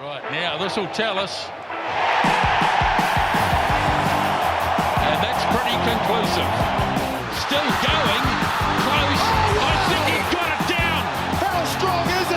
Right, now this will tell us. And that's pretty conclusive. Still going, close. I think he got it down. How strong is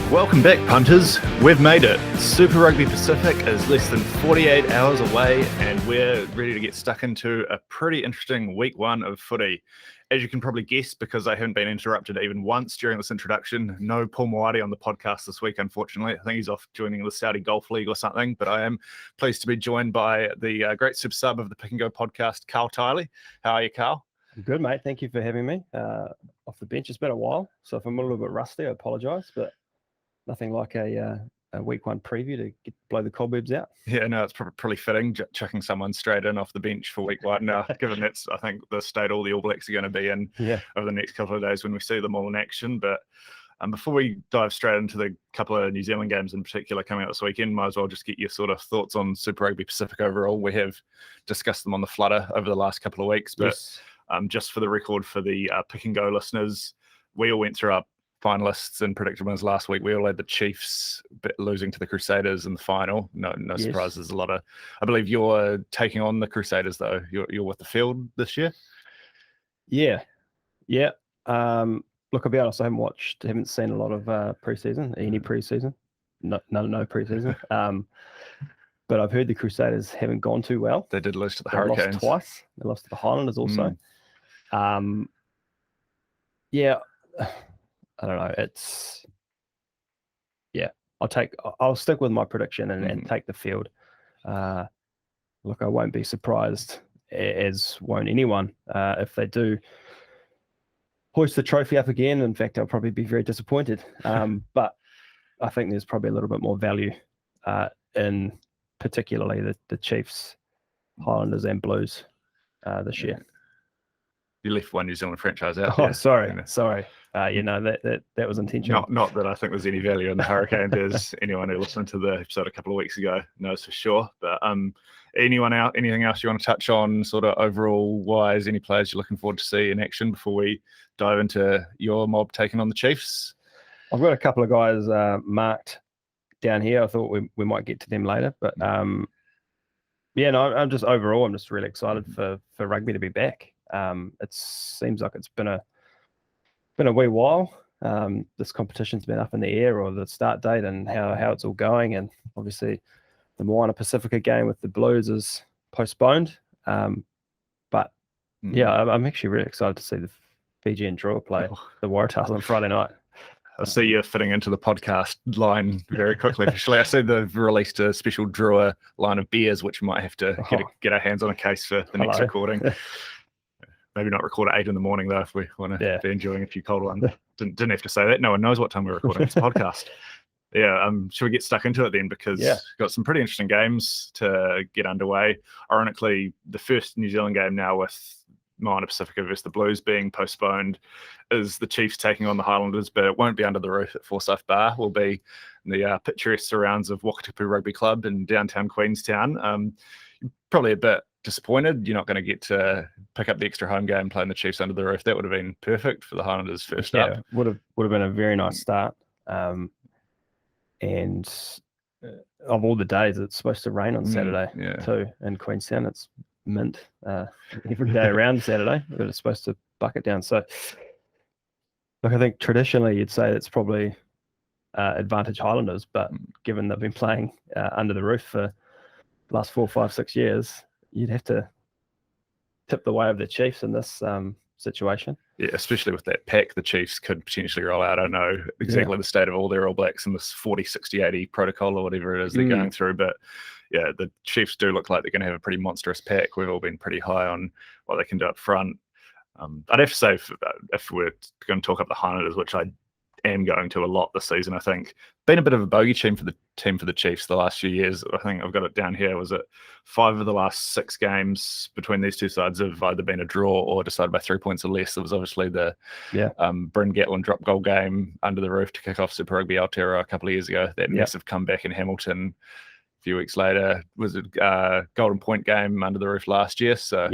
he? Welcome back, punters. We've made it. Super Rugby Pacific is less than 48 hours away, and we're ready to get stuck into a pretty interesting week one of footy. As you can probably guess, because I haven't been interrupted even once during this introduction, no Paul Moati on the podcast this week, unfortunately. I think he's off joining the Saudi Golf League or something, but I am pleased to be joined by the great sub of the Pick and Go podcast, Karl Tiley. How are you, Karl? I'm good, mate. Thank you for having me off the bench. It's been a while, so if I'm a little bit rusty, I apologise, but nothing like a week one preview to blow the cobwebs out. Yeah, no, it's probably fitting chucking someone straight in off the bench for week one now, given that's, I think, the state all the All Blacks are going to be in over the next couple of days when we see them all in action. But before we dive straight into the couple of New Zealand games in particular coming up this weekend, might as well just get your sort of thoughts on Super Rugby Pacific overall. We have discussed them on the flutter over the last couple of weeks, but just for the record for the Pick and Go listeners, we all went through our finalists and predicted winners last week. We all had the Chiefs losing to the Crusaders in the final. No surprises. A lot of. I believe you're taking on the Crusaders though. You're with the field this year. Yeah. Look, I'll be honest. I haven't seen a lot of preseason. Any preseason? No preseason. But I've heard the Crusaders haven't gone too well. They did lose to the They Hurricanes lost twice. They lost to the Highlanders also. I don't know. I'll stick with my prediction and take the field. Look, I won't be surprised, as won't anyone, if they do hoist the trophy up again. In fact, I'll probably be very disappointed. But I think there's probably a little bit more value in particularly the Chiefs, Highlanders and Blues this year. You left one New Zealand franchise out. Oh, sorry. That was intentional. Not that I think there's any value in the Hurricanes, as anyone who listened to the episode a couple of weeks ago knows for sure. But anything else you want to touch on, sort of overall wise? Any players you're looking forward to see in action before we dive into your mob taking on the Chiefs? I've got a couple of guys marked down here. I thought we might get to them later, but I'm just really excited for rugby to be back. It seems like it's been a wee while. This competition's been up in the air, or the start date and how it's all going, and obviously the Moana Pacifica game with the Blues is postponed. I'm actually really excited to see the Fiji and Drua play the Waratahs on Friday night. I see you fitting into the podcast line very quickly. Actually, I see they've released a special Drua line of beers, which we might have to get our hands on a case for the next recording. Maybe not record at 8 in the morning, though, if we want to be enjoying a few cold ones. Didn't have to say that. No one knows what time we're recording this podcast. Should we get stuck into it then? Because we've got some pretty interesting games to get underway. Ironically, the first New Zealand game now with Moana Pacifica versus the Blues being postponed is the Chiefs taking on the Highlanders, but it won't be under the roof at Forsyth Bar. We'll be in the picturesque surrounds of Wakatipu Rugby Club in downtown Queenstown. Probably a bit disappointed you're not going to get to pick up the extra home game playing the Chiefs under the roof. That would have been perfect for the Highlanders first up. Would have been a very nice start. And of all the days, it's supposed to rain on Saturday too in Queenstown. It's mint every day around Saturday, but it's supposed to bucket down. So look, I think traditionally you'd say it's probably advantage Highlanders, but given they've been playing under the roof for the last 4, 5, 6 years, you'd have to tip the way of the Chiefs in this situation. Yeah, especially with that pack the Chiefs could potentially roll out. I don't know exactly the state of all their All Blacks in this 40, 60, 80 protocol or whatever it is they're going through. But yeah, the Chiefs do look like they're going to have a pretty monstrous pack. We've all been pretty high on what they can do up front. I'd have to say, if we're going to talk up the Highlanders, which I am going to a lot this season, I think been a bit of a bogey team for the Chiefs the last few years. I think I've got it down here. Was it 5 of the last 6 games between these two sides have either been a draw or decided by 3 points or less? There was obviously the Bryn Gatlin drop goal game under the roof to kick off Super Rugby Aotearoa a couple of years ago. That massive comeback in Hamilton a few weeks later. Was it Golden Point game under the roof last year? So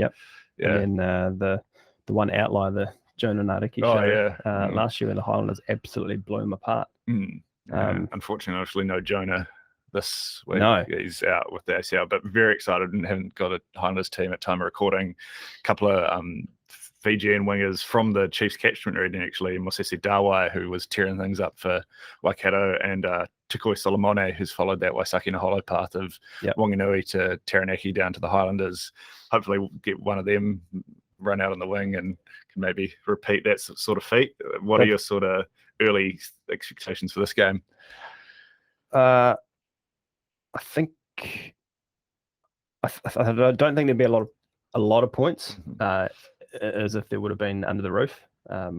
and then the one outlier, Jonah Nariki show last year when the Highlanders absolutely blew him apart. Unfortunately, no Jonah this week. No. He's out with the ACL, but very excited and haven't got a Highlanders team at time of recording. A couple of Fijian wingers from the Chiefs catchment region, actually, Mosese Dawai, who was tearing things up for Waikato, and Tikoi Solomone, who's followed that Waisaki Naholo path of Wanganui to Taranaki down to the Highlanders. Hopefully we'll get one of them run out on the wing and can maybe repeat that sort of feat. What are your sort of early expectations for this game? I think I don't think there'd be a lot of points, as if there would have been under the roof. I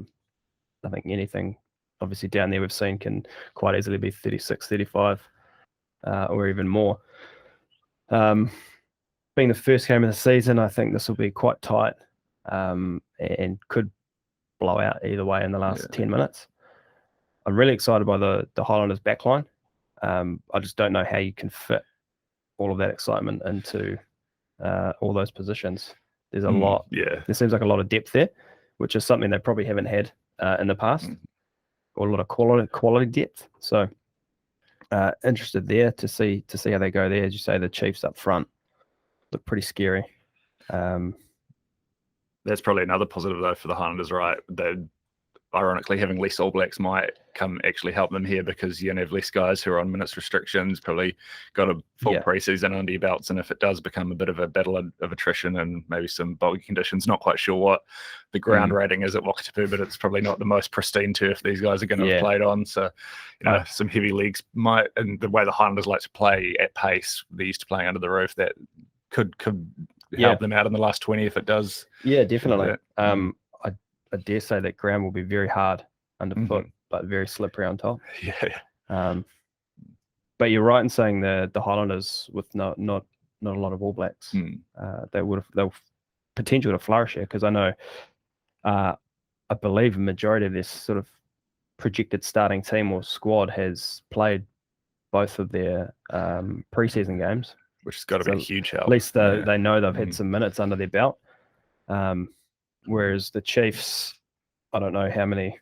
think anything obviously down there we've seen can quite easily be 36, 35, or even more. Being the first game of the season, I think this will be quite tight, and could blow out either way in the last 10 minutes. I'm really excited by the Highlanders backline. I just don't know how you can fit all of that excitement into all those positions. There's a lot. Yeah. There seems like a lot of depth there, which is something they probably haven't had in the past, or a lot of quality depth. So interested there to see how they go there. As you say, the Chiefs up front look pretty scary. That's probably another positive though for the Highlanders, right? They're ironically having less All Blacks might come actually help them here, because you have less guys who are on minutes restrictions, probably got a full preseason under your belts, and if it does become a bit of a battle of attrition and maybe some bogey conditions, not quite sure what the ground rating is at Wakatipu, but it's probably not the most pristine turf these guys are going to have played on. So, some heavy legs might, and the way the Highlanders like to play at pace, they're used to playing under the roof, that could help them out in the last 20 if it does. Yeah, definitely. I dare say that ground will be very hard underfoot, but very slippery on top. Yeah. But you're right in saying the Highlanders with not a lot of All Blacks, they'll potential to flourish here, because I know, I believe a majority of this sort of projected starting team or squad has played both of their preseason games, which has got to be a huge help. At least they know they've had some minutes under their belt. Whereas the Chiefs, I don't know how many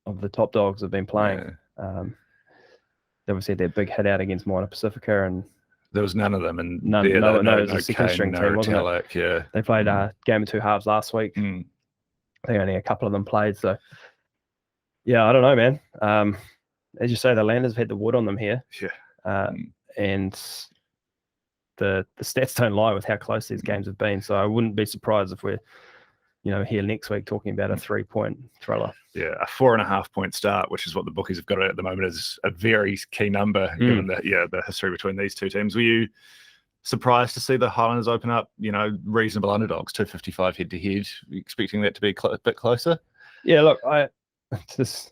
of the top dogs have been playing. They obviously had their big hit out against Moana Pacifica, and there was none of them. And no, it was a second string team, wasn't it? Yeah, they played a game of two halves last week. I think only a couple of them played. So, yeah, I don't know, man. As you say, the Landers have had the wood on them here. Yeah, and the stats don't lie with how close these games have been. So I wouldn't be surprised if we're here next week talking about a 3-point thriller. Yeah, a 4.5 point start, which is what the bookies have got at the moment, is a very key number given the history between these two teams. Were you surprised to see the Highlanders open up, reasonable underdogs, 255 head to head? Expecting that to be a bit closer? Yeah, look, it's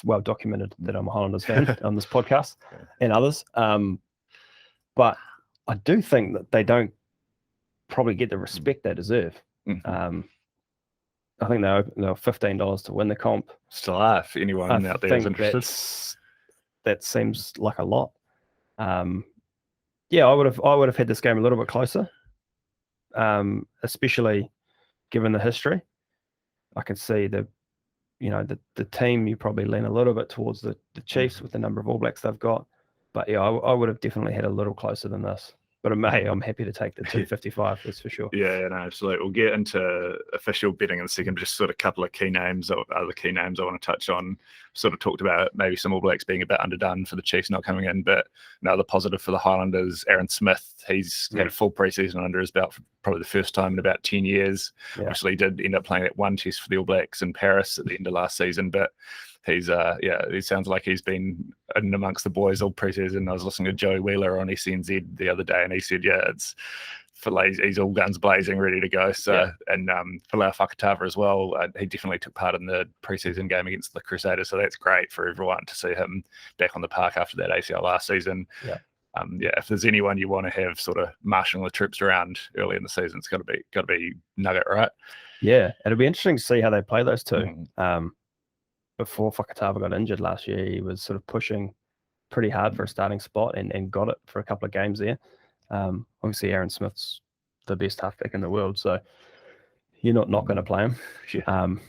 well documented that I'm a Highlanders fan on this podcast and others. But I do think that they don't probably get the respect they deserve. I think they're $15 to win the comp. Still are, if anyone out there is interested. That seems like a lot. Yeah, I would have had this game a little bit closer, especially given the history. I can see the team, you probably lean a little bit towards the Chiefs with the number of All Blacks they've got. But yeah, I would have definitely had a little closer than this. But I'm happy to take the 255, that's for sure. Yeah, no, absolutely. We'll get into official betting in a second. Just sort of a couple of key names, or other key names I want to touch on. Sort of talked about maybe some All Blacks being a bit underdone for the Chiefs not coming in, but another positive for the Highlanders, Aaron Smith. He's had a full preseason under his belt for probably the first time in about 10 years. Yeah. Obviously, he did end up playing that one test for the All Blacks in Paris at the end of last season, but he's he sounds like he's been in amongst the boys all preseason. I was listening to Joey Wheeler on SNZ the other day, and he said, he's all guns blazing, ready to go. So, and Falau Fakatava as well. He definitely took part in the preseason game against the Crusaders. So that's great for everyone to see him back on the park after that ACL last season. Yeah. If there's anyone you want to have sort of marshalling the troops around early in the season, it's got to be Nugget, right? Yeah, it'll be interesting to see how they play those two. Before Fakatava got injured last year, he was sort of pushing pretty hard for a starting spot and got it for a couple of games there. Obviously, Aaron Smith's the best halfback in the world, so you're not going to play him.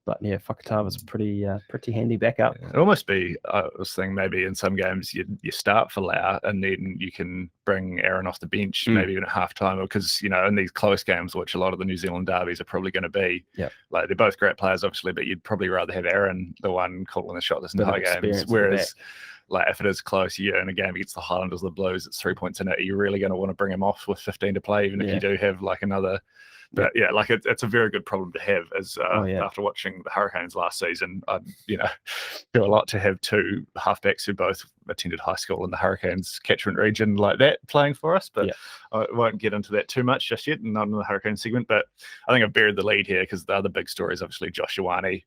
But yeah, Fakatava's pretty handy backup. It'd almost be, I was thinking maybe in some games you start for Lau and then you can bring Aaron off the bench, maybe even at halftime, because in these close games, which a lot of the New Zealand derbies are probably going to be, like they're both great players, obviously, but you'd probably rather have Aaron, the one calling the shot this entire games. Whereas, like if it is close, you're in a game against the Highlanders or the Blues, it's 3 points in it. You're really going to want to bring him off with 15 to play, even if you do have like another. But yeah, like it's a very good problem to have. As after watching the Hurricanes last season, I feel a lot to have two halfbacks who both attended high school in the Hurricanes catchment region like that playing for us. But I won't get into that too much just yet, not in the Hurricane segment. But I think I've buried the lead here because the other big story is obviously Josh Ioane,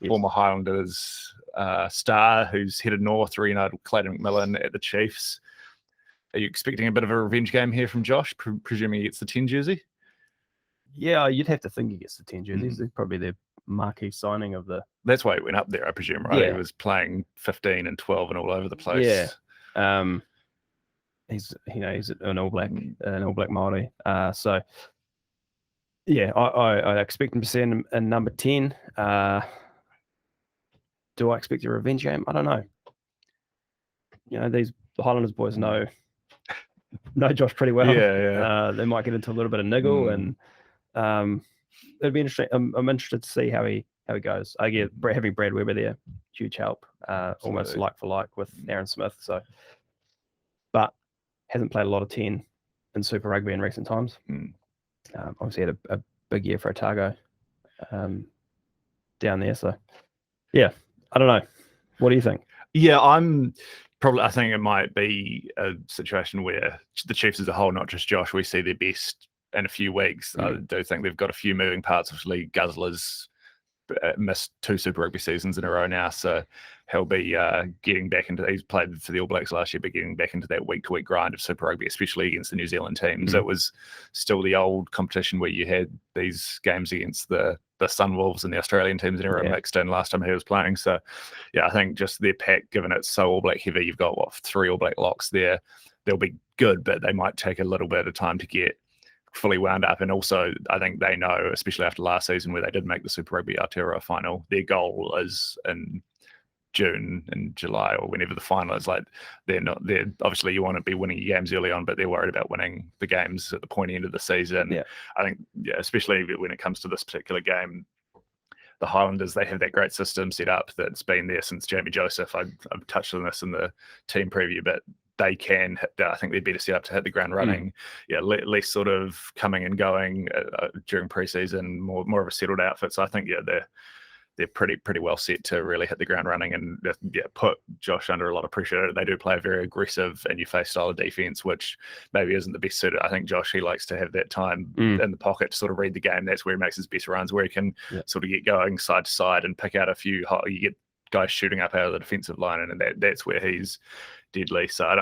former Highlanders star who's headed north, reunited with Clayton McMillan at the Chiefs. Are you expecting a bit of a revenge game here from Josh, presuming he gets the 10 jersey? Yeah, you'd have to think he gets the 10 jerseys. He's probably their marquee signing of the. That's why he went up there, I presume, right? He was playing 15 and 12 and all over the place. Yeah. He's an All Black, Māori. So yeah, I expect him to see in number 10. Do I expect a revenge game? I don't know. These Highlanders boys know Josh pretty well. Yeah. They might get into a little bit of niggle and. It'd be interesting. I'm interested to see how he goes. I get having Brad Weber there, huge help, almost like for like with Aaron Smith. So, but hasn't played a lot of 10 in Super Rugby in recent times. Obviously had a big year for Otago down there. So, yeah, I don't know. What do you think? Yeah, I think it might be a situation where the Chiefs as a whole, not just Josh, we see their best in a few weeks. I do think they've got a few moving parts. Obviously, Guzzler's missed 2 Super Rugby seasons in a row now, so he'll be getting back into. He's played for the All Blacks last year, but getting back into that week-to-week grind of Super Rugby, especially against the New Zealand teams. It was still the old competition where you had these games against the Sunwolves and the Australian teams and everyone mixed in last time he was playing. So, yeah, I think just their pack, given it's so All Black heavy, you've got 3 All Black locks there. They'll be good, but they might take a little bit of time to get fully wound up. And also, I think they know, especially after last season where they did make the Super Rugby Aotearoa final, their goal is in June and July or whenever the final is. Like they're obviously you want to be winning your games early on, but they're worried about winning the games at the pointy end of the season. I think especially when it comes to this particular game, the Highlanders, they have that great system set up that's been there since Jamie Joseph. I've touched on this in the team preview, but they can hit. I think they're better set up to hit the ground running. Less sort of coming and going during preseason. More of a settled outfit. So I think they're pretty well set to really hit the ground running and put Josh under a lot of pressure. They do play a very aggressive in your face style of defense, which maybe isn't the best suited. I think Josh, he likes to have that time in the pocket to sort of read the game. That's where he makes his best runs, where he can sort of get going side to side and pick out a few. You get guys shooting up out of the defensive line, and that's where he's deadly. So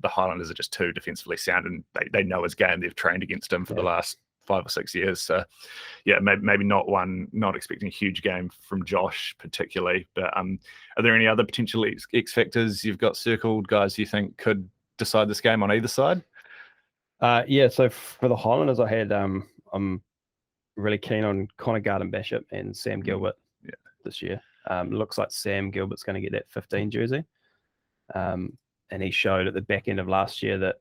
the Highlanders are just too defensively sound, and they know his game. They've trained against him for the last 5 or 6 years. So yeah, maybe not expecting a huge game from Josh particularly, but are there any other potential X factors you've got circled, guys you think could decide this game on either side? So for the Highlanders, I had I'm really keen on Connor Garden-Bishop and Sam Gilbert this year. Looks like Sam Gilbert's going to get that 15 jersey. And he showed at the back end of last year that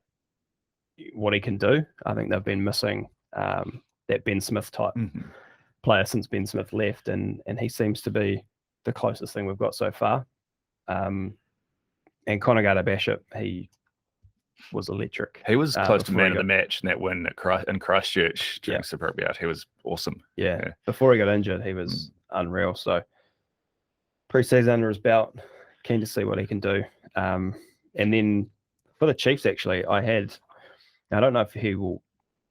what he can do. I think they've been missing that Ben Smith type player since Ben Smith left, and he seems to be the closest thing we've got so far. And Connor Garden-Bishop, he was electric. He was close to man of the match in that win in Christchurch during Super Rugby. He was awesome. Yeah. Before he got injured, he was unreal. So pre-season under his belt, keen to see what he can do. And then for the Chiefs, actually, I don't know if he will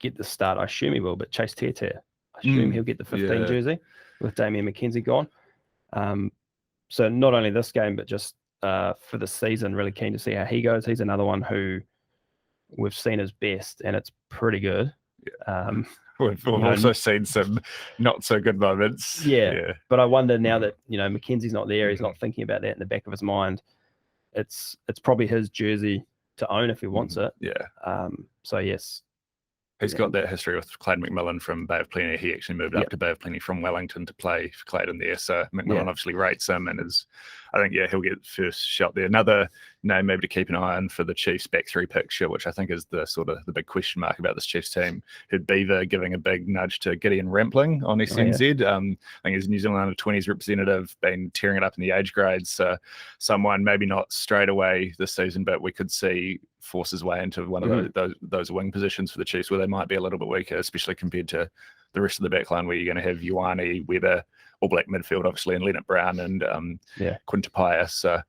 get the start. I assume he will, but Chase Tete, I assume he'll get the 15 jersey with Damian McKenzie gone. So not only this game, but just for the season, really keen to see how he goes. He's another one who we've seen his best, and it's pretty good. We've also seen some not so good moments. But I wonder now that McKenzie's not there, he's not thinking about that in the back of his mind. It's probably his jersey to own if he wants it. So yes, He's got that history with Clayton McMillan from Bay of Plenty. He actually moved up to Bay of Plenty from Wellington to play for Clayton there. So McMillan obviously rates him and I think, he'll get first shot there. Another name maybe to keep an eye on for the Chiefs back three picture, which I think is the sort of the big question mark about this Chiefs team. Heard Beaver giving a big nudge to Gideon Rampling on SNZ. I think he's New Zealand under-20s representative, been tearing it up in the age grades. So someone maybe not straight away this season, but we could see force his way into one of those wing positions for the Chiefs where they might be a little bit weaker, especially compared to the rest of the back line where you're going to have Ioane, Weber, All Black midfield, obviously, and Leonard Brown and Quinn Tupaia. So,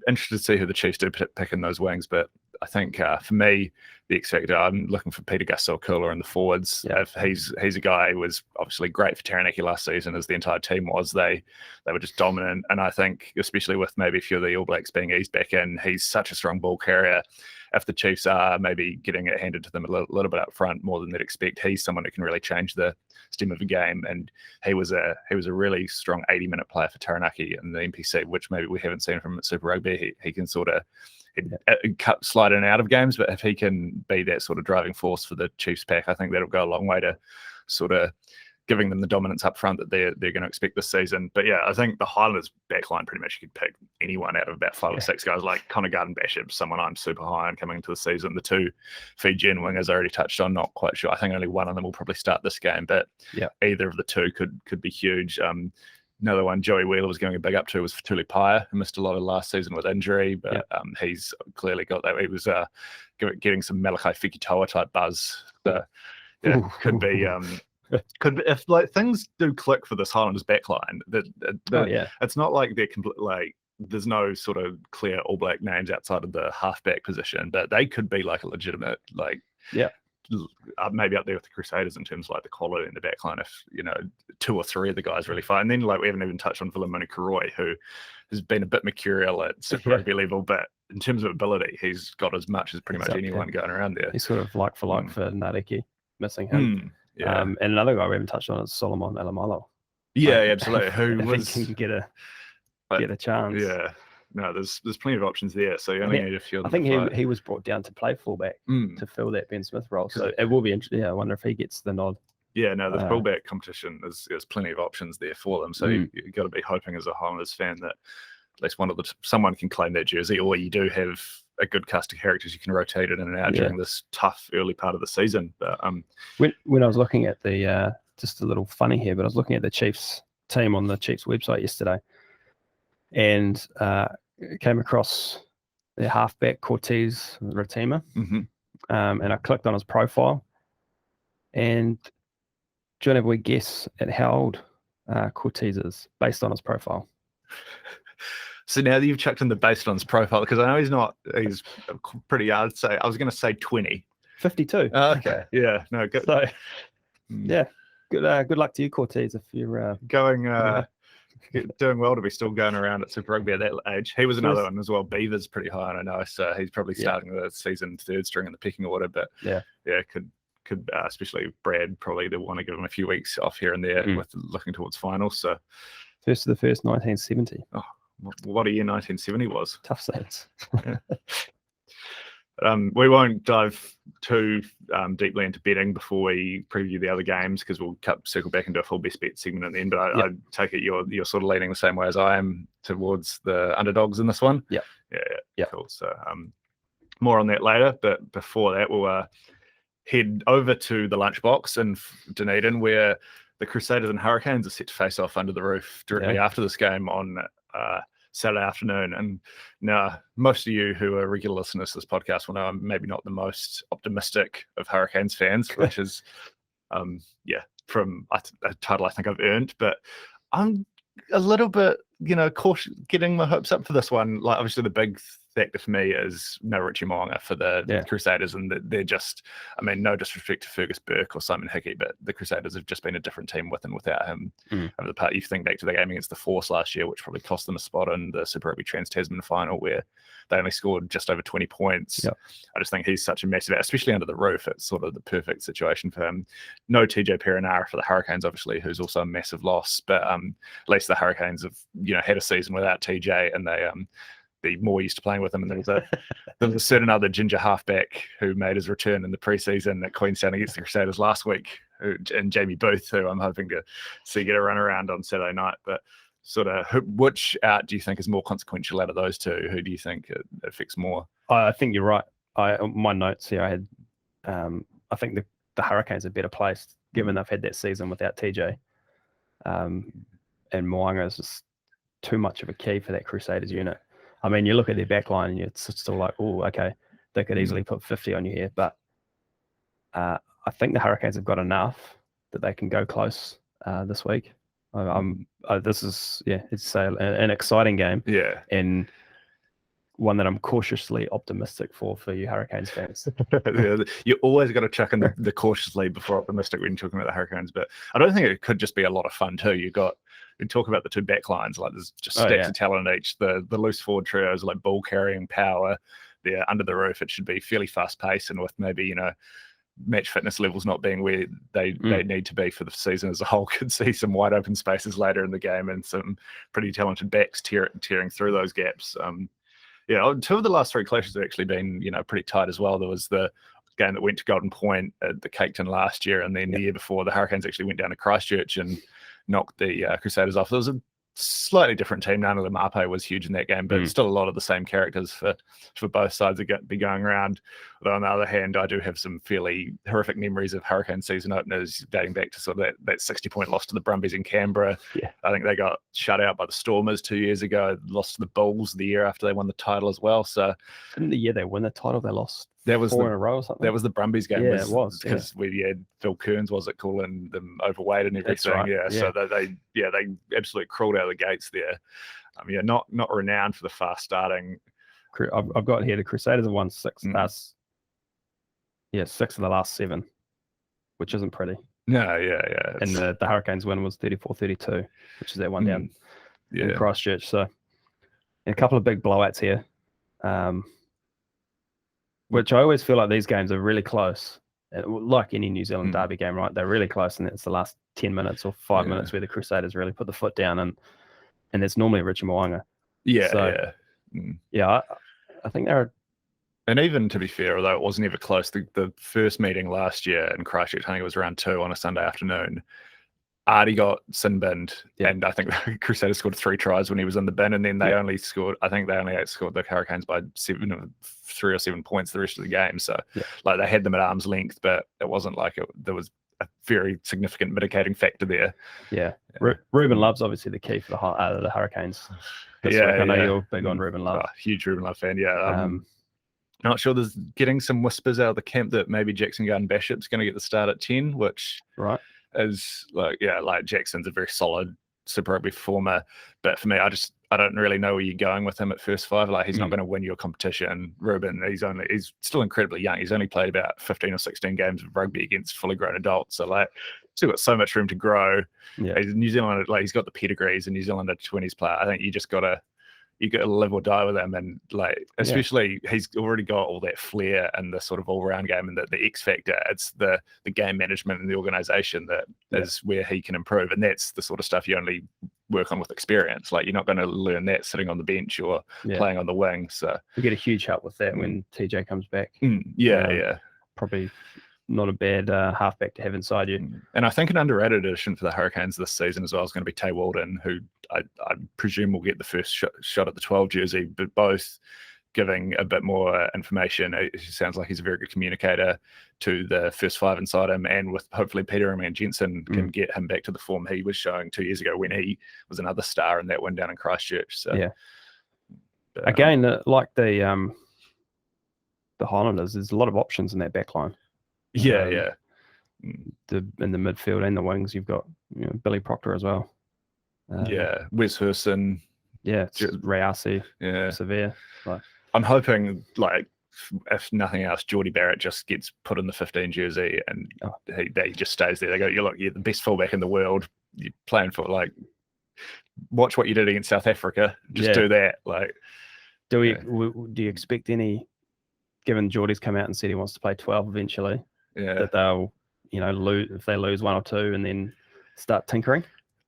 interested to see who the Chiefs do pick in those wings. But I think for me, the X factor, I'm looking for Peter Gasol-Cooler in the forwards. If he's a guy who was obviously great for Taranaki last season, as the entire team was. They were just dominant, and I think especially with maybe a few of the All Blacks being eased back in, he's such a strong ball carrier. If the Chiefs are maybe getting it handed to them a little bit up front more than they'd expect, he's someone who can really change the stem of a game. And he was a really strong 80-minute player for Taranaki in the NPC, which maybe we haven't seen from Super Rugby. He can sort of slide in and out of games, but if he can be that sort of driving force for the Chiefs pack, I think that'll go a long way to sort of giving them the dominance up front that they're going to expect this season. But I think the Highlanders backline, pretty much you could pick anyone out of about 5 or 6 guys, like Connor Garden-Basham, someone I'm super high on coming into the season. The 2 Fijian wingers I already touched on, not quite sure. I think only one of them will probably start this game, but either of the 2 could be huge. Another one Joey Wheeler was going a big up to was Fatuli Paia, who missed a lot of last season with injury, but he's clearly got that. He was getting some Malachi Fekitoa type buzz. So, could be if like things do click for this Highlanders backline, it's not like they're completely there's no sort of clear All Black names outside of the halfback position, but they could be like a legitimate maybe up there with the Crusaders in terms of like the quality in the backline. If 2 or 3 of the guys really fight, and then like we haven't even touched on Vilamoni Karoi, who has been a bit mercurial at Super Rugby level, but in terms of ability, he's got as much as pretty much anyone going around there. He's sort of like for Nareki, missing him. And another guy we haven't touched on is Solomon Alamalo. Absolutely. Who can get a chance? No, there's plenty of options there. So you only need a few. I think he was brought down to play fullback to fill that Ben Smith role. So it will be interesting. I wonder if he gets the nod. The fullback competition there's plenty of options there for them. So you've got to be hoping as a Highlanders fan that at least someone can claim that jersey, or you do have a good cast of characters you can rotate it in and out during this tough early part of the season. But when I was looking at the just a little funny here, but I was looking at the Chiefs team on the Chiefs website yesterday, and came across their halfback Cortez Ratima, and I clicked on his profile. And do you want to have a guess at how old Cortez is based on his profile? So now that you've chucked in the based on his profile, because I know he's pretty young. I was going to say 20. 52. Okay. Yeah. No. Good. So, good luck to you, Cortez, if you're going. Doing well to be still going around at Super Rugby at that age. He was another one as well. Beaver's pretty high, I know. So he's probably starting the season 3rd string in the pecking order. But could especially Brad probably they want to give him a few weeks off here and there with looking towards finals. So first of the first 1970. Oh, what a year 1970 was. Tough sense. We won't dive too deeply into betting before we preview the other games, because we'll circle back into a full best bet segment at the end. But I take it you're sort of leaning the same way as I am towards the underdogs in this one. Yeah. Cool. So more on that later. But before that, we'll head over to the lunchbox in Dunedin, where the Crusaders and Hurricanes are set to face off under the roof directly after this game on Saturday afternoon. And now most of you who are regular listeners to this podcast will know I'm maybe not the most optimistic of Hurricanes fans, which is from a title I think I've earned, but I'm a little bit cautious, getting my hopes up for this one. Like obviously the big factor for me is no Richie Mo'unga for the Crusaders, and they're just, no disrespect to Fergus Burke or Simon Hickey, but the Crusaders have just been a different team with and without him over the part. You think back to the game against the Force last year, which probably cost them a spot in the Super Rugby Trans-Tasman final, where they only scored just over 20 points. I just think he's such a massive, especially under the roof, it's sort of the perfect situation for him. No TJ Perenara for the Hurricanes, obviously, who's also a massive loss, but at least the Hurricanes have had a season without TJ, and be more used to playing with him. And there was a certain other ginger halfback who made his return in the preseason at Queenstown against the Crusaders last week, and Jamie Booth, who I'm hoping to see get a run around on Saturday night. But sort of, which out do you think is more consequential out of those two? Who do you think it affects more? I think you're right. My notes here, I had, I think the Hurricanes are better placed given they've had that season without TJ. And Mo'unga is just too much of a key for that Crusaders unit. I mean, you look at their back line and it's still like, oh, okay, they could easily put 50 on you here. But I think the Hurricanes have got enough that they can go close this week. This is, it's an exciting game. Yeah. And one that I'm cautiously optimistic for you Hurricanes fans. You always got to chuck in the cautiously before optimistic when you're talking about the Hurricanes. But I don't think it could just be a lot of fun too. We talk about the two back lines, like there's just stacks of talent in each. The loose forward trios, like ball carrying power, they're under the roof. It should be fairly fast paced, and with maybe, match fitness levels not being where they need to be for the season as a whole, could see some wide open spaces later in the game and some pretty talented backs tearing through those gaps. Two of the last three clashes have actually been, pretty tight as well. There was the game that went to Golden Point at the Caketon last year, and then the year before, the Hurricanes actually went down to Christchurch and knocked the Crusaders off. There was a slightly different team. Nana Mape was huge in that game, but still a lot of the same characters for both sides to be going around. Although on the other hand, I do have some fairly horrific memories of Hurricane season openers dating back to sort of that 60-point loss to the Brumbies in Canberra. Yeah. I think they got shut out by the Stormers 2 years ago, lost to the Bulls the year after they won the title as well. So in the year they won the title, they lost that was 4 in a row or something. That was the Brumbies game. Yeah, it was. Because we had Phil Kearns, was it, calling them overweight and everything. Right. Yeah. So they absolutely crawled out of the gates there. Not renowned for the fast starting. I've got here the Crusaders have won 6. 6 of the last 7, which isn't pretty. No, yeah. And the Hurricanes win was 34-32, which is that one down in Christchurch. So, and a couple of big blowouts here. Which I always feel like these games are really close. Like any New Zealand derby game, right? They're really close, and it's the last 10 minutes or 5 minutes where the Crusaders really put the foot down, and it's normally Richie Mo'unga. I think they're. And even to be fair, although it wasn't ever close, the first meeting last year in Christchurch, I think it was around 2 on a Sunday afternoon. Artie got sin binned, and I think the Crusaders scored 3 tries when he was in the bin, and then they only scored. I think they only outscored the Hurricanes by 3 or 7 points the rest of the game. So, like, they had them at arm's length, but it wasn't like there was a very significant mitigating factor there. Yeah, Ruben Love's obviously the key for the Hurricanes. I know you're big on Ruben Love. Huge Ruben Love fan. Yeah. Not sure. There's getting some whispers out of the camp that maybe Jackson Garden-Bishop's going to get the start at 10, which is like Jackson's a very solid Super Rugby performer, but for me, I don't really know where you're going with him at first 5. Like, he's not going to win your competition. Ruben, he's still incredibly young. He's only played about 15 or 16 games of rugby against fully grown adults. So, like, still got so much room to grow. Yeah. He's New Zealand, like, he's got the pedigree. He's a New Zealand under-20s player. I think you got to live or die with him, and like, especially he's already got all that flair and the sort of all-round game and the X factor. It's the game management and the organization that is where he can improve, and that's the sort of stuff you only work on with experience. Like, you're not going to learn that sitting on the bench or playing on the wing. So you get a huge help with that when TJ comes back. Probably not a bad halfback to have inside you. And I think an underrated addition for the Hurricanes this season as well is going to be Tay Walden, who I presume will get the first shot at the 12 jersey, but both giving a bit more information. It sounds like he's a very good communicator to the first 5 inside him, and with hopefully Peter and Jensen can get him back to the form he was showing 2 years ago when he was another star in that win down in Christchurch. So but, again, like the Highlanders, there's a lot of options in that back line. In the midfield and the wings, you've got Billy Proctor as well. Wes Hurson. Rayasi. Severe. I'm hoping, like, if nothing else, Geordie Barrett just gets put in the 15 jersey and he just stays there. They go, you're the best fullback in the world. You're playing for, like, watch what you did against South Africa. Just do that. Like, do you expect any? Given Geordie's come out and said he wants to play 12 eventually. That they'll, lose if they lose 1 or 2 and then start tinkering.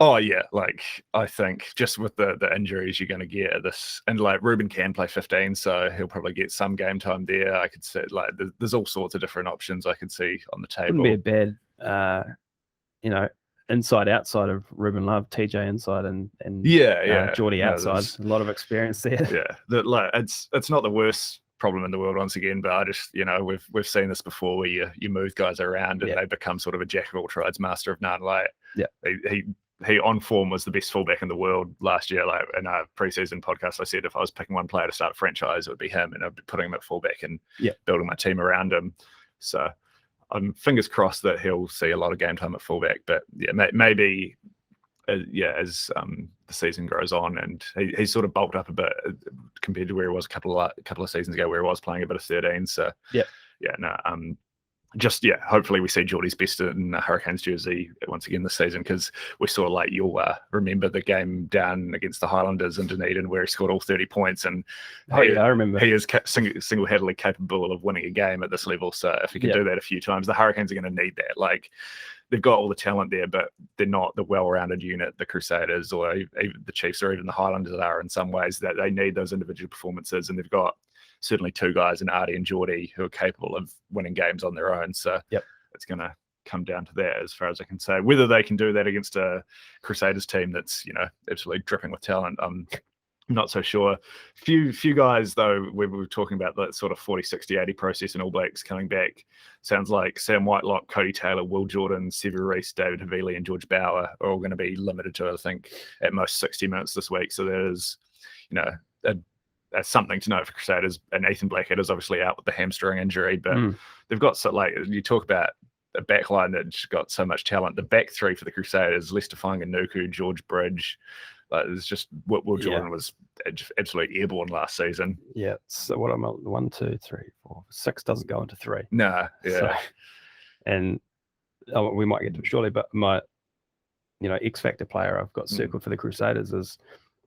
Oh yeah, like I think just with the injuries you're going to get this, and like Ruben can play 15, so he'll probably get some game time there. I could see like there's all sorts of different options I could see on the table. Wouldn't be a bad, inside outside of Ruben Love, TJ inside and Geordie outside. A lot of experience there. Yeah, it's not the worst problem in the world once again, but I just we've seen this before where you move guys around and they become sort of a jack of all trades, master of none. Like he on form was the best fullback in the world last year. Like in our preseason podcast, I said if I was picking one player to start a franchise, it would be him, and I'd be putting him at fullback and building my team around him. So I'm fingers crossed that he'll see a lot of game time at fullback. But maybe as the season goes on, and he's sort of bulked up a bit compared to where he was a couple of seasons ago, where he was playing a bit of 13. So hopefully we see Geordie's best in the Hurricanes jersey once again this season, because we saw, like, you'll remember the game down against the Highlanders in Dunedin where he scored all 30 points, and I remember he is single-handedly capable of winning a game at this level. So if he can do that a few times, the Hurricanes are going to need that. Like, they've got all the talent there, but they're not the well-rounded unit the Crusaders or even the Chiefs or even the Highlanders are in some ways, that they need those individual performances, and they've got certainly two guys in Artie and Geordie who are capable of winning games on their own. So it's going to come down to that as far as I can say. Whether they can do that against a Crusaders team that's, absolutely dripping with talent, I'm not so sure. Few guys, though, we were talking about that sort of 40, 60, 80 process in All Blacks coming back. Sounds like Sam Whitelock, Cody Taylor, Will Jordan, Sevu Reece, David Havili and George Bauer are all going to be limited to, I think, at most 60 minutes this week. So there's, something to note for Crusaders. And Ethan Blackhead is obviously out with the hamstring injury, but they've got you talk about a back line that's got so much talent. The back three for the Crusaders, Lester Fainganuku, George Bridge, it's just Will Jordan was absolutely airborne last season. Yeah. So what am I? 1, 2, 3, 4, 6 doesn't go into 3. No. Yeah. So, and we might get to it shortly, but my, X factor player I've got circled for the Crusaders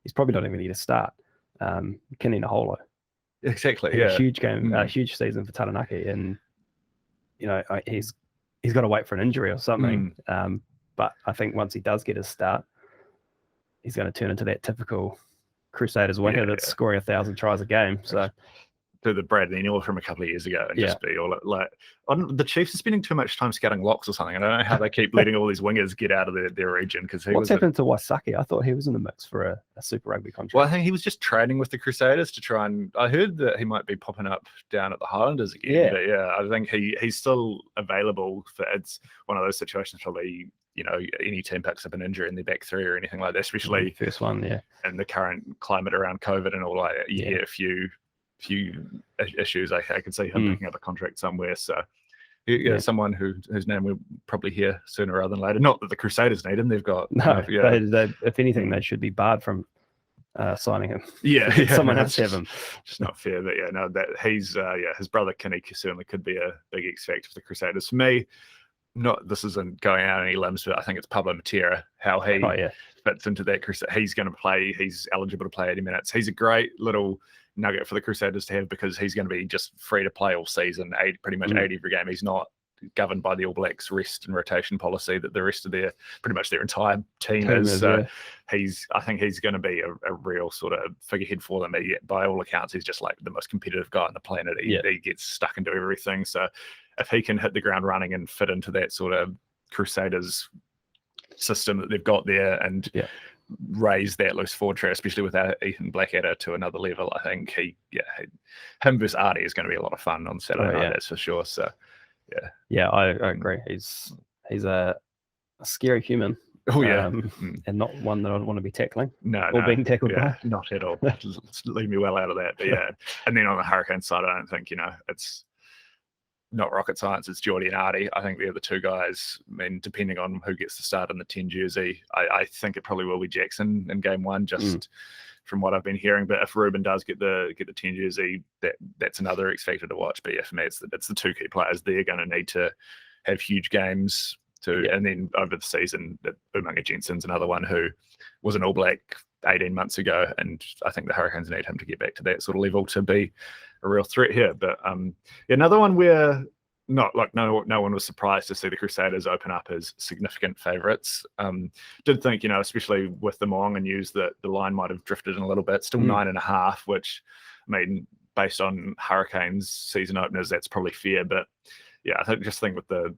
he's probably not even need to start. Kenny Naholo. Exactly. A huge game, a huge season for Taranaki, and he's got to wait for an injury or something. But I think once he does get his start, he's going to turn into that typical Crusaders winger that's scoring 1,000 tries a game. So to the Brad Nenial from a couple of years ago and just be all like, the Chiefs are spending too much time scouting locks or something. I don't know how they keep letting all these wingers get out of their region. Because what's happened to Waisaki? I thought he was in the mix for a Super Rugby contract. Well, I think he was just training with the Crusaders to try and. I heard that he might be popping up down at the Highlanders again. But I think he's still available. It's one of those situations probably. Any team picks up an injury in their back three or anything like that, especially first one, in the current climate around COVID and all that. You hear a few issues. I can see him picking up a contract somewhere. So someone whose name we'll probably hear sooner rather than later. Not that the Crusaders need him. They've got they, if anything, they should be barred from signing him. Someone has to have him. It's not fair, but that he's his brother Kenny certainly could be a big X factor for the Crusaders. For me, this isn't going out on any limbs, but I think it's Pablo Matera, how he fits into that. He's going to play. He's eligible to play 80 minutes. He's a great little nugget for the Crusaders to have, because he's going to be just free to play all season, pretty much 80 every game. He's not governed by the All Blacks rest and rotation policy that the rest of pretty much their entire team is. So I think he's going to be a real sort of figurehead for them. By all accounts, he's just like the most competitive guy on the planet. He gets stuck into everything. So if he can hit the ground running and fit into that sort of Crusaders system that they've got there and raise that loose forward tray, especially with Ethan Blackadder, to another level, I think him versus Artie is going to be a lot of fun on Saturday night, that's for sure. So I agree. He's a scary human. And not one that I'd want to be tackling. Or being tackled by. Not at all. Leave me well out of that. But and then on the Hurricane side, I don't think it's not rocket science. It's Geordie and Artie. I think they're the two guys. I mean, depending on who gets to start in the 10 jersey, I think it probably will be Jackson in game one, just from what I've been hearing. But if Ruben does get the 10 jersey, that's another X factor to watch. But for me, it's the two key players. They're going to need to have huge games and then over the season, Umaga Jensen's another one who was an All Black 18 months ago, and I think the Hurricanes need him to get back to that sort of level to be a real threat here. But another one where not like no one was surprised to see the Crusaders open up as significant favourites. Did think, especially with the Moonga news, that the line might have drifted in a little bit. Still 9.5, which, I mean, based on Hurricanes season openers, that's probably fair. But yeah, I think with the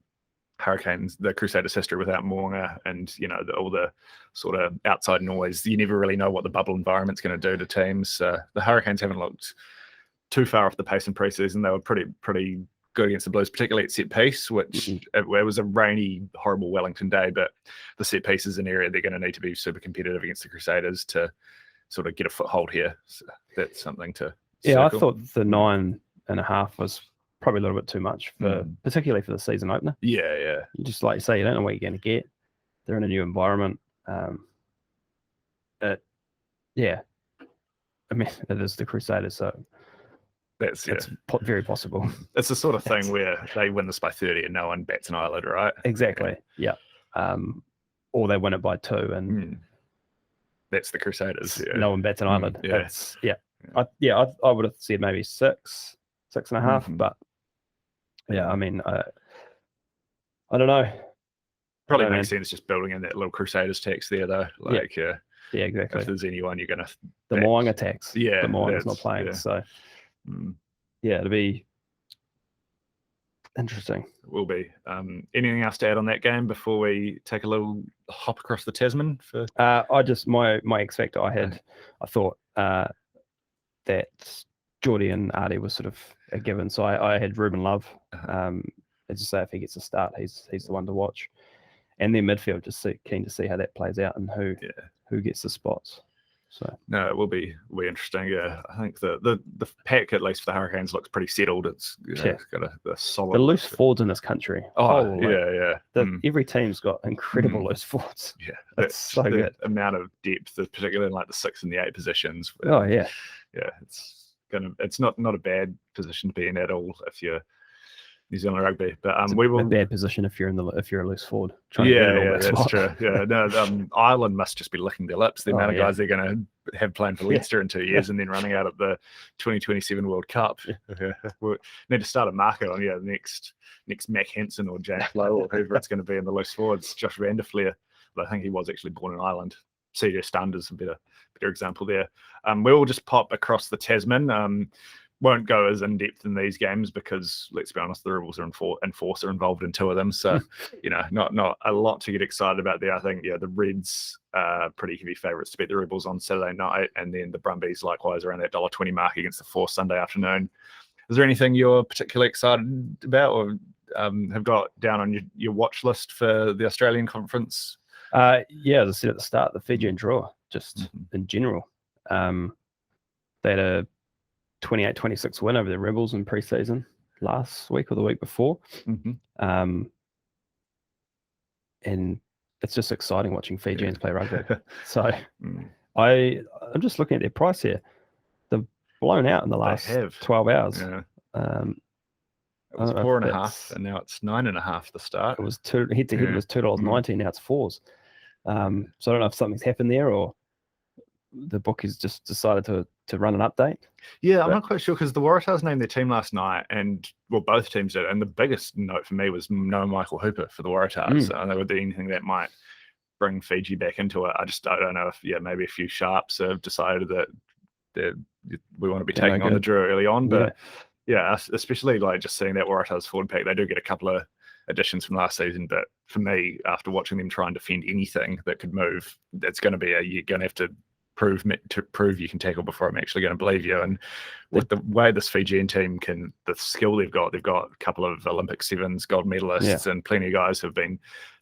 Hurricanes, the Crusaders' history without Moonga, and all the sort of outside noise, you never really know what the bubble environment's going to do to teams. The Hurricanes haven't looked too far off the pace in preseason. They were pretty good against the Blues, particularly at set piece, which it was a rainy, horrible Wellington day, but the set piece is an area they're going to need to be super competitive against the Crusaders to sort of get a foothold here. So that's something to circle. I thought the 9.5 was probably a little bit too much, particularly for the season opener. Yeah. Just like you say, you don't know what you're going to get. They're in a new environment. I mean, it is the Crusaders, so it's very possible. It's the sort of thing where they win this by 30 and no one bats an eyelid, right? Exactly. Yeah. Or they win it by 2 and that's the Crusaders. Yeah. No one bats an eyelid. I would have said maybe 6.5, but I mean, I don't know. Probably makes sense just building in that little Crusaders tax there, though. Yeah, exactly. If there's anyone you're going to... The Moonga tax. Yeah. The Moonga's not playing, so... it'll be interesting. It will be. Anything else to add on that game before we take a little hop across the Tasman? My X factor, I thought that Geordie and Artie was sort of a given. So I had Ruben Love. As you say, if he gets a start, he's the one to watch. And then midfield, just keen to see how that plays out and who gets the spots. So no, it will be interesting. Yeah, I think the pack, at least for the Hurricanes, looks pretty settled. It's got a solid. The loose forwards in this country. Every team's got incredible loose forwards. Yeah, that's so good. Amount of depth, particularly in like the 6 and the 8 positions. Yeah. It's not a bad position to be in at all if you're New Zealand Rugby, but we will. A bad position if you're a loose forward. That's true. Yeah, no, Ireland must just be licking their lips. The amount of guys they're going to have playing for Leinster in 2 years, and then running out at the 2027 World Cup. We need to start a market on the next Mac Henson or James Lowe or whoever it's going to be in the loose forwards. Josh Vanderfleer, but I think he was actually born in Ireland. CJ Stunder's a better example there. We will just pop across the Tasman. Won't go as in depth in these games because, let's be honest, the Rebels are enforcer involved in 2 of them. So, not a lot to get excited about there. I think, the Reds are pretty heavy favourites to beat the Rebels on Saturday night, and then the Brumbies likewise around that $1.20 mark against the Force Sunday afternoon. Is there anything you're particularly excited about or have got down on your watch list for the Australian Conference? As I said at the start, the Fiji and Drua, just in general. They had a 28-26 win over the Rebels in pre-season last week or the week before. And it's just exciting watching Fijians play rugby. So I'm just looking at their price here. They've blown out in the last 12 hours. Yeah. It was 4.5 and now it's 9.5 the start. It was head-to-head was $2.90, now it's 4s. So I don't know if something's happened there or the bookies just decided to run an update. Yeah, I'm not quite sure because the Waratahs named their team last night, and both teams did. And the biggest note for me was no Michael Hooper for the Waratahs. I don't know whether anything that might bring Fiji back into it. I don't know if maybe a few sharps have decided that we want to be taking on the Drua early on, but especially like just seeing that Waratahs forward pack, they do get a couple of additions from last season. But for me, after watching them try and defend anything that could move, that's going to be you're going to have to prove you can tackle before I'm actually going to believe you. And with the way this Fijian team the skill they've got a couple of Olympic sevens, gold medalists, and plenty of guys who've been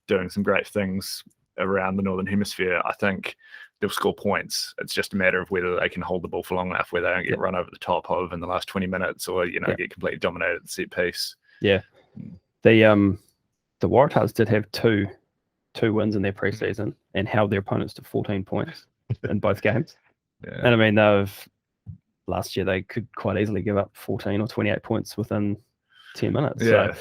doing some great things around the Northern Hemisphere. I think they'll score points. It's just a matter of whether they can hold the ball for long enough where they don't get run over the top of in the last 20 minutes or, get completely dominated at the set piece. Yeah. The Waratahs did have two wins in their preseason and held their opponents to 14 points in both games. And I mean, last year they could quite easily give up 14 or 28 points within 10 minutes. So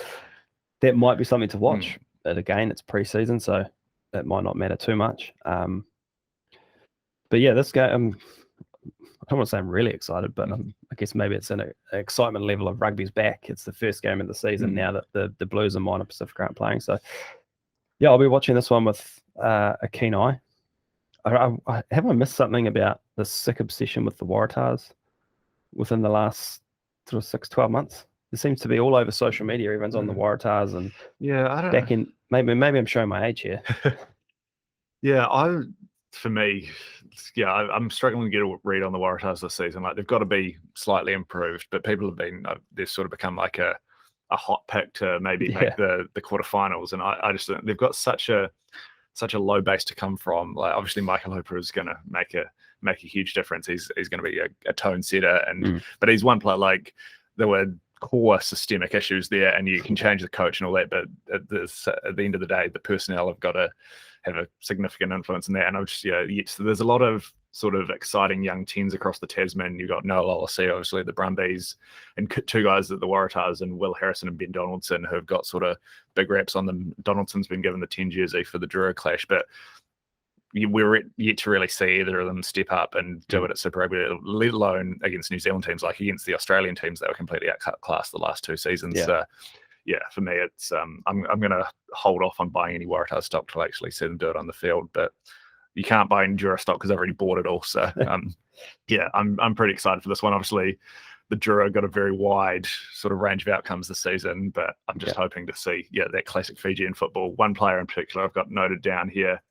that might be something to watch. But again, it's preseason, so that might not matter too much. But this game, don't want to say I'm really excited, but I guess maybe it's an excitement level of rugby's back. It's the first game of the season now that the Blues and Minor Pacific aren't playing. So, yeah, I'll be watching this one with a keen eye. Have I missed something about the sick obsession with the Waratahs within the last sort of 6-12 months? It seems to be all over social media. Everyone's on the Waratahs and I don't know. Maybe I'm showing my age here. For me, I'm struggling to get a read on the Waratahs this season. Like, they've got to be slightly improved, but people have been, they've sort of become like a hot pick to maybe make the quarterfinals. And I just think they've got such a low base to come from. Like, obviously Michael Hooper is going to make a huge difference. He's going to be a tone setter, but he's one player. Like, there were core systemic issues there, and you can change the coach and all that, but at the end of the day, the personnel have got to have a significant influence in that. And I'm just so there's a lot of sort of exciting young teams across the Tasman. You've got Noah Ollasey, obviously the Brumbies, and two guys at the Waratahs, and Will Harrison and Ben Donaldson, who have got sort of big raps on them. Donaldson's been given the 10 jersey for the Drua clash, but we're yet to really see either of them step up and do it at Super Rugby, let alone against New Zealand teams, like against the Australian teams that were completely outclassed the last 2 seasons. So, for me, it's I'm going to hold off on buying any Waratahs stock till I actually see them do it on the field. But you can't buy Drua stock because I've already bought it all. So, I'm pretty excited for this one. Obviously, the Drua got a very wide sort of range of outcomes this season, but I'm just hoping to see that classic Fijian football. One player in particular I've got noted down here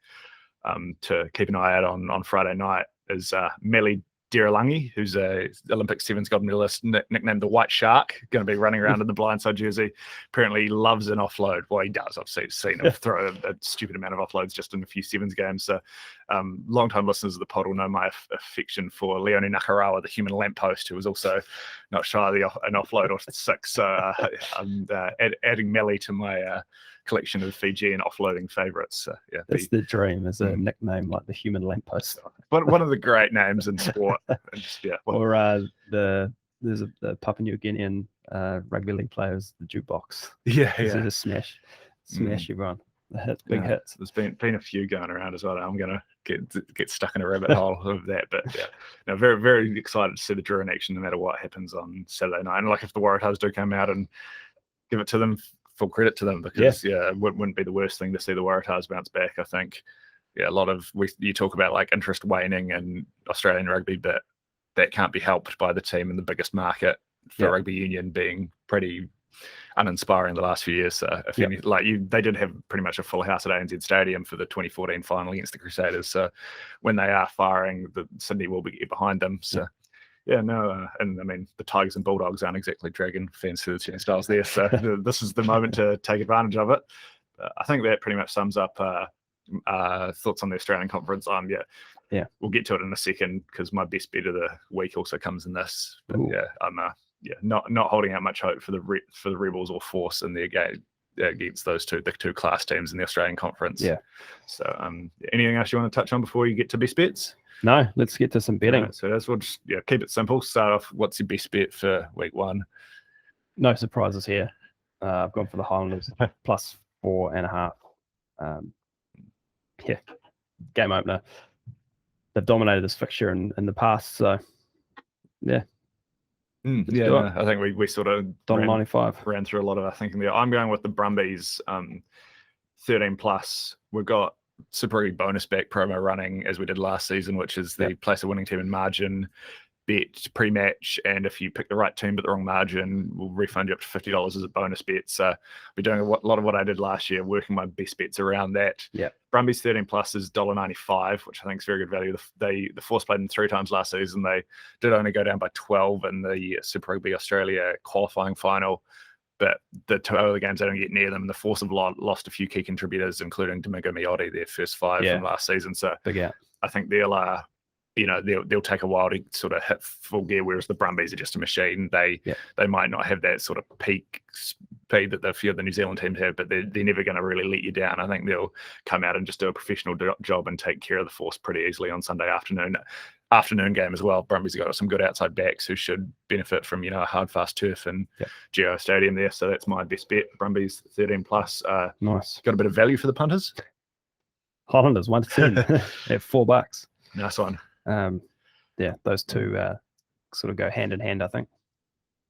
to keep an eye out on Friday night is Meli Diralangi, who's a Olympic sevens gold medalist, nicknamed the White Shark, going to be running around in the blindside jersey. Apparently he loves an offload. Well, he does. I've seen him throw a stupid amount of offloads just in a few sevens games. So long-time listeners of the pod will know my affection for Leone Nakarawa, the human lamppost, who was also not shy of an offload or 6. So I'm adding Meli to my collection of Fijian offloading favourites. That's the dream, is a nickname like the human lamppost. One of the great names in sport. Or there's the Papua New Guinean rugby league players, the jukebox. Just smash everyone. Big hits. There's been a few going around as well. I'm going to get stuck in a rabbit hole of that. But very, very excited to see the Drua in action no matter what happens on Saturday night. And like, if the Waratahs do come out and give it to them, full credit to them, because it wouldn't be the worst thing to see the Waratahs bounce back. I think a lot of you talk about like interest waning in Australian rugby, but that can't be helped by the team in the biggest market for rugby union being pretty uninspiring the last few years. So they did have pretty much a full house at ANZ Stadium for the 2014 final against the Crusaders. So when they are firing, the Sydney will be behind them. So. And I mean, the Tigers and Bulldogs aren't exactly dragon fans to the turnstiles there, so this is the moment to take advantage of it. I think that pretty much sums up thoughts on the Australian Conference. We'll get to it in a second, because my best bet of the week also comes in this. But I'm not holding out much hope for the Rebels or Force in their game against the two class teams in the Australian Conference. So anything else you want to touch on before you get to best bets? No, let's get to some betting. Right, so we'll just keep it simple. Start off, what's your best bet for week 1? No surprises here. I've gone for the Highlanders plus 4.5. Game opener. They've dominated this fixture in the past, so I think we sort of $1.95 ran through a lot of our thinking there. I'm going with the Brumbies 13 plus. We've got Super Rugby bonus back promo running as we did last season, which is the place a winning team in margin bet pre-match, and if you pick the right team but the wrong margin, we'll refund you up to $50 as a bonus bet. So we're doing a lot of what I did last year, working my best bets around that. Brumbies 13 plus is $1.95, which I think is very good value. The Force played them 3 times last season. They did only go down by 12 in the Super Rugby Australia qualifying final, but the 2 other games they don't get near them. And the Force have lost a few key contributors, including Domingo Miotti, their first 5 from last season. So I think they'll take a while to sort of hit full gear, whereas the Brumbies are just a machine. They might not have that sort of peak speed that a few of the New Zealand teams have, but they're never going to really let you down. I think they'll come out and just do a professional job and take care of the Force pretty easily on Sunday afternoon game as well. Brumbies have got some good outside backs who should benefit from a hard, fast turf and Geo Stadium there. So that's my best bet. Brumbies 13 plus. Nice. Got a bit of value for the punters. Highlanders 1 to 10 at $4. Nice one. those two sort of go hand in hand, I think.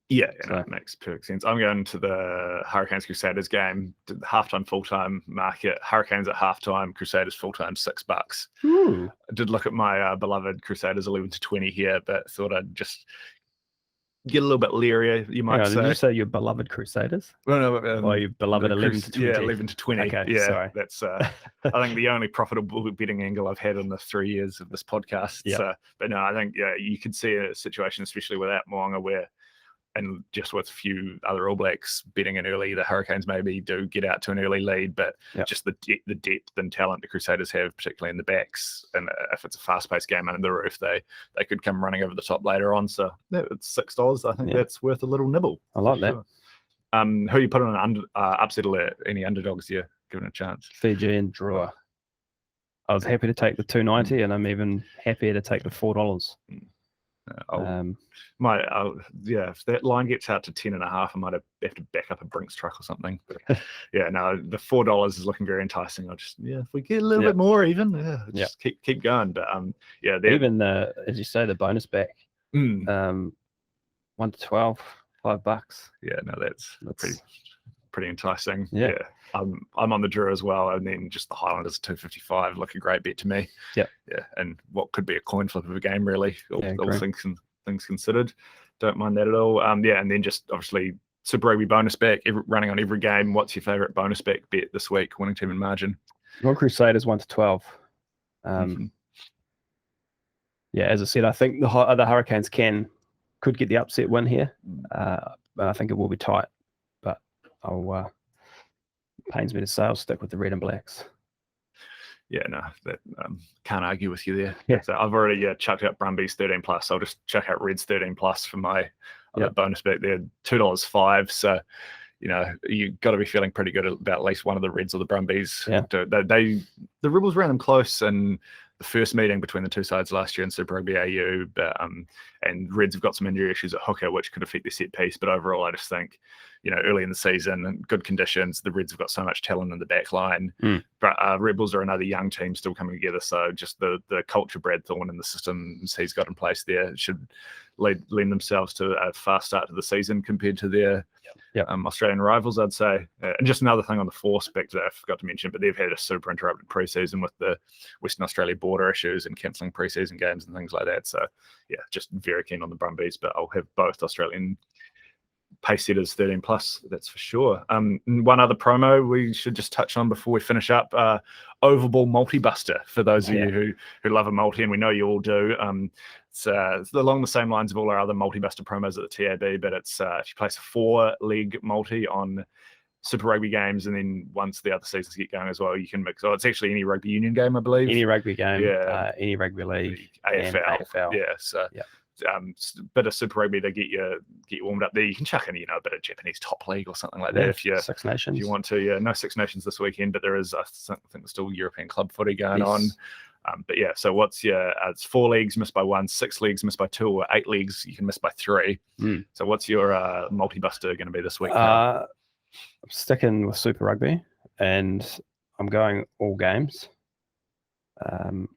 Yeah, it makes perfect sense. I'm going to the Hurricanes Crusaders game, halftime, full-time market. Hurricanes at halftime, Crusaders full-time, $6. Ooh. I did look at my beloved Crusaders 11-20 here, but thought I'd just get a little bit leery, you might say. Did you say your beloved Crusaders? Well, no, or your beloved 11-20? Yeah, 11-20. Okay, yeah, sorry. That's I think the only profitable betting angle I've had in the 3 years of this podcast. Yep. So, but no, I think you could see a situation, especially without Mo'unga, where, and just with a few other All Blacks betting in early, the Hurricanes maybe do get out to an early lead, but just the depth and talent the Crusaders have, particularly in the backs, and if it's a fast-paced game under the roof, they could come running over the top later on. So it's $6. I think that's worth a little nibble. I like that. Sure. Who you put on an upset alert? Any underdogs here given a chance? Fiji and Drua. I was happy to take the $2.90, and I'm even happier to take the $4. If that line gets out to 10.5, I might have to back up a Brinks truck or something. But the $4 is looking very enticing. I'll just if we get a little bit more even, just keep going. But even as you say, the bonus back, 1 to 12, $5. Yeah, no, that's pretty enticing. Yeah. I'm on the Drua as well, and then just the Highlanders 255 look a great bet to me. Yeah, and what could be a coin flip of a game, really. All things considered, don't mind that at all. And then just obviously Super Rugby bonus back, running on every game. What's your favourite bonus back bet this week? Winning team and margin. Well, Crusaders 1 to 12. As I said, I think the Hurricanes could get the upset win here. I think it will be tight, but pains me to say I'll stick with the red and blacks. Yeah, no, that can't argue with you there. Yeah. So I've already chucked out Brumbies 13+. I'll just chuck out Reds 13+ for my bonus bet there, $2.05. So you got to be feeling pretty good about at least one of the Reds or the Brumbies. Yeah. The Rebels ran them close in the first meeting between the two sides last year in Super Rugby AU, but and Reds have got some injury issues at hooker, which could affect their set piece. But overall, I just think, early in the season and good conditions, the Reds have got so much talent in the back line. But Rebels are another young team still coming together. So just the culture Brad Thorne and the systems he's got in place there should lend themselves to a fast start to the season compared to their Australian rivals, I'd say. And just another thing on the force back to that, I forgot to mention, but they've had a super interrupted preseason with the Western Australia border issues and cancelling preseason games and things like that. So just very keen on the Brumbies, but I'll have both Australian pace setters 13+, that's for sure. One other promo we should just touch on before we finish up, Oval Ball Multi-Buster, for those of you who love a multi, and we know you all do. It's along the same lines of all our other multi-buster promos at the TAB, but it's if you place a 4-leg multi on Super Rugby games, and then once the other seasons get going as well, you can mix. Oh, it's actually any rugby union game, I believe. Any rugby game, any rugby league, AFL. Yeah, so bit of Super Rugby to get you warmed up there. You can chuck in a bit of Japanese top league or something like that if you Six Nations. If you want to. No Six Nations this weekend, but there is I think there's still European club footy going on. But so what's your? It's 4 leagues missed by 1, 6 leagues missed by 2, or 8 leagues you can miss by 3. So what's your multi-buster going to be this week? I'm sticking with Super Rugby, and I'm going all games. We've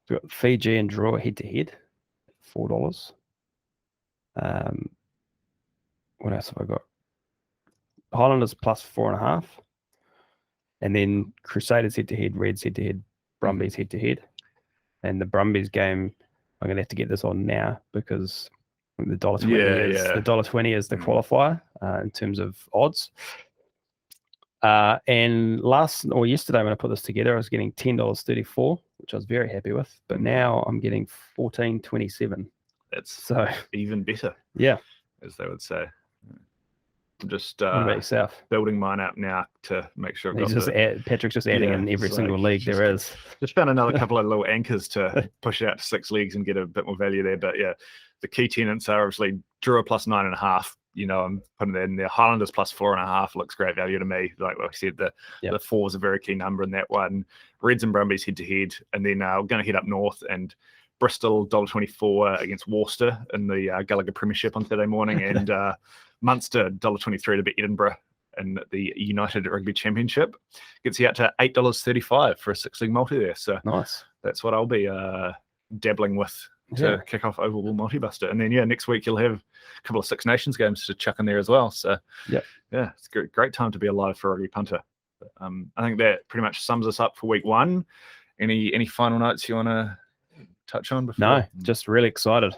got Fiji and Drua head-to-head, $4. What else have I got? Highlanders plus 4.5, and then Crusaders head-to-head, Reds head-to-head, Brumbies head-to-head. And the Brumbies game, I'm going to have to get this on now because the $1.20 is the qualifier in terms of odds. And yesterday when I put this together, I was getting $10.34, which I was very happy with. But now I'm getting $14.27. That's so even better. Yeah, as they would say. I'm just building mine up now to make sure Patrick's just adding in every single league there is. Just found another couple of little anchors to push out to 6 leagues and get a bit more value there. But the key tenants are obviously Drua plus 9.5. I'm putting that in there. Highlanders plus 4.5 looks great value to me. Like I said, the 4 is a very key number in that one. Reds and Brumbies head to head, and then we're going to head up north and Bristol $1.24 against Worcester in the Gallagher Premiership on Saturday morning, and Munster $1.23 to beat Edinburgh in the United Rugby Championship. Gets you out to $8.35 for a 6-league multi there. So nice. That's what I'll be dabbling with to kick off Oval Ball Multi-Buster. And then, next week you'll have a couple of Six Nations games to chuck in there as well. So, it's a great time to be alive for a rugby punter. But, I think that pretty much sums us up for week 1. Any final notes you want to touch on before? No, just really excited.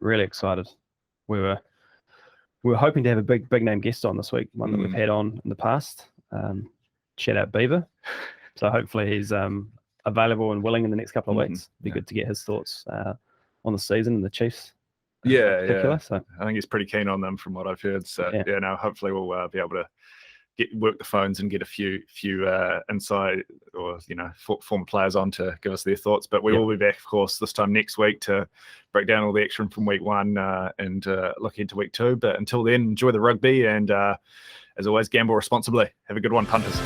Really excited. We were hoping to have a big name guest on this week, one that we've had on in the past. Shout out Beaver. So hopefully he's available and willing in the next couple of weeks. Be good to get his thoughts on the season and the Chiefs. So I think he's pretty keen on them from what I've heard. So hopefully we'll be able to work the phones and get a few inside or former players on to give us their thoughts. But we will be back, of course, this time next week to break down all the action from week 1 and look into week 2. But until then, enjoy the rugby and as always, gamble responsibly. Have a good one, punters.